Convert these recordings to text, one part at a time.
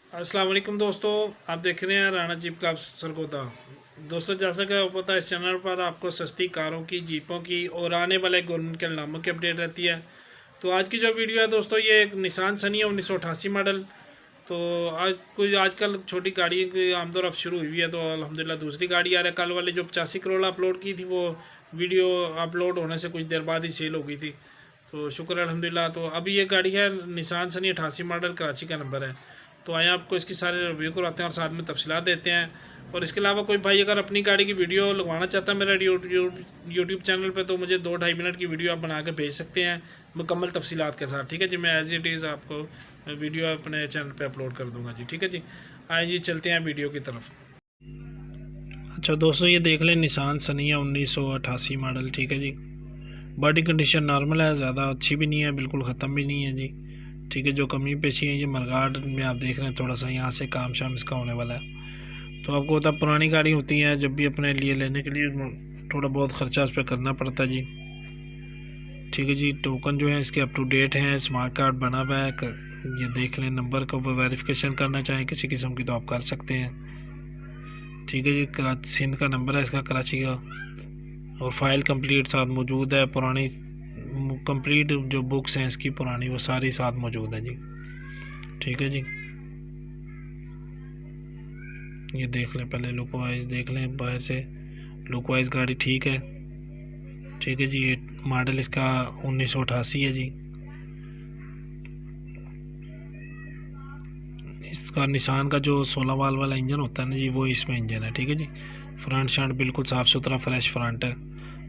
अस्सलाम वालेकुम दोस्तों, आप देख रहे हैं राणा जीप क्लब सरगोदा। दोस्तों, जैसा कि आपको पता है, इस चैनल पर आपको सस्ती कारों की, जीपों की और आने वाले गवर्नमेंट के नामों की अपडेट रहती है। तो आज की जो वीडियो है दोस्तों, ये एक निसान सनी है 1988 मॉडल। तो आज कोई आजकल छोटी गाड़ी की आमदोरफ्त शुरू हुई है, तो अल्हम्दुलिल्लाह दूसरी गाड़ी आ रही है। कल वाली जो 85 करोड़ अपलोड की थी, वो वीडियो अपलोड होने से कुछ देर बाद ही सेल हो गई थी। तो शुक्र है अल्हम्दुलिल्लाह। तो अभी ये गाड़ी है निसान सनी 88 मॉडल, कराची का नंबर है। तो आए आपको इसकी सारे रिव्यू करवाते हैं और साथ में तफसीलात देते हैं। और इसके अलावा कोई भाई अगर अपनी गाड़ी की वीडियो लगवाना चाहता है मेरा यूट्यूब चैनल पे, तो मुझे 2-2.5 मिनट की वीडियो आप बना के भेज सकते हैं मुकम्मल तफसीलात के साथ। ठीक है जी, मैं एज इट इज़ आपको वीडियो अपने चैनल पे अपलोड कर दूंगा जी। ठीक है जी, आए जी चलते हैं वीडियो की तरफ। अच्छा दोस्तों, ये देख लें निसान सनी है 1988 मॉडल। ठीक है जी, बॉडी कंडीशन नॉर्मल है, ज़्यादा अच्छी भी नहीं है, बिल्कुल ख़त्म भी नहीं है जी। ठीक है, जो कमी पेशी है ये मरगाट में आप देख रहे हैं, थोड़ा सा यहाँ से काम शाम इसका होने वाला है। तो आपको पता पुरानी गाड़ी होती है, जब भी अपने लिए लेने के लिए थोड़ा बहुत ख़र्चा उस पर करना पड़ता है जी। ठीक है जी, टोकन जो है इसके अप टू डेट हैं, स्मार्ट कार्ड बना हुआ है। ये देख लें, नंबर का वो वेरिफिकेशन करना चाहें किसी किस्म की तो आप कर सकते हैं। ठीक है जी, कराची सिंध का नंबर है इसका, कराची का। और फाइल कंप्लीट साथ मौजूद है। पुरानी कंप्लीट जो बुक्स हैं इसकी पुरानी, वो सारी साथ मौजूद है जी। ठीक है जी, ये देख लें, पहले लुक वाइज देख लें, बाहर से लुक वाइज गाड़ी ठीक है। ठीक है जी, ये मॉडल इसका 1988 है जी। इसका निशान का जो 16 वाल वाला इंजन होता है ना जी, वो इसमें इंजन है। ठीक है जी, फ्रंट शंट बिल्कुल साफ़ सुथरा फ्रेश फ्रंट है,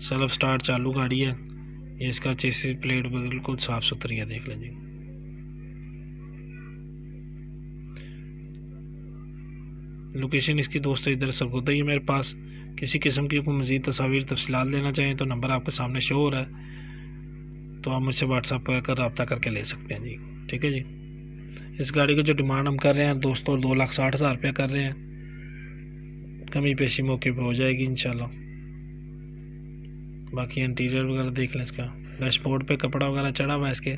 सेल्फ स्टार्ट चालू गाड़ी है। ये इसका चेसिस प्लेट बिल्कुल साफ़ सुथरी है, देख लें जी। लोकेशन इसकी दोस्तों इधर सरगोदा ही है मेरे पास। किसी किस्म की कोई मज़ीद तस्वीर तफसीलात लेना चाहें तो नंबर आपके सामने शो हो रहा है, तो आप मुझसे व्हाट्सअप पर कर रब्ता करके ले सकते हैं जी। ठीक है जी, इस गाड़ी की जो डिमांड हम कर रहे हैं दोस्तों, 2,60,000 रुपया कर रहे हैं। कमी पेशी मौके पे हो जाएगी इंशाल्लाह। बाकी इंटीरियर वगैरह देख लें, इसका डैशबोर्ड पे कपड़ा वगैरह चढ़ा हुआ है इसके,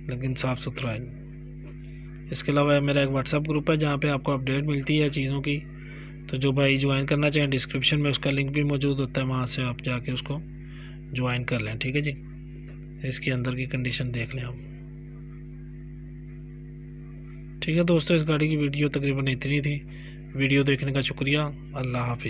लेकिन साफ़ सुथरा है। इसके अलावा मेरा एक व्हाट्सअप ग्रुप है जहाँ पे आपको अपडेट मिलती है चीज़ों की। तो जो भाई ज्वाइन करना चाहें, डिस्क्रिप्शन में उसका लिंक भी मौजूद होता है, वहाँ से आप जाके उसको ज्वाइन कर लें। ठीक है जी, इसके अंदर की कंडीशन देख लें आप। ठीक है दोस्तों, इस गाड़ी की वीडियो तकरीबन इतनी थी। वीडियो देखने का शुक्रिया। अल्लाह हाफिज़।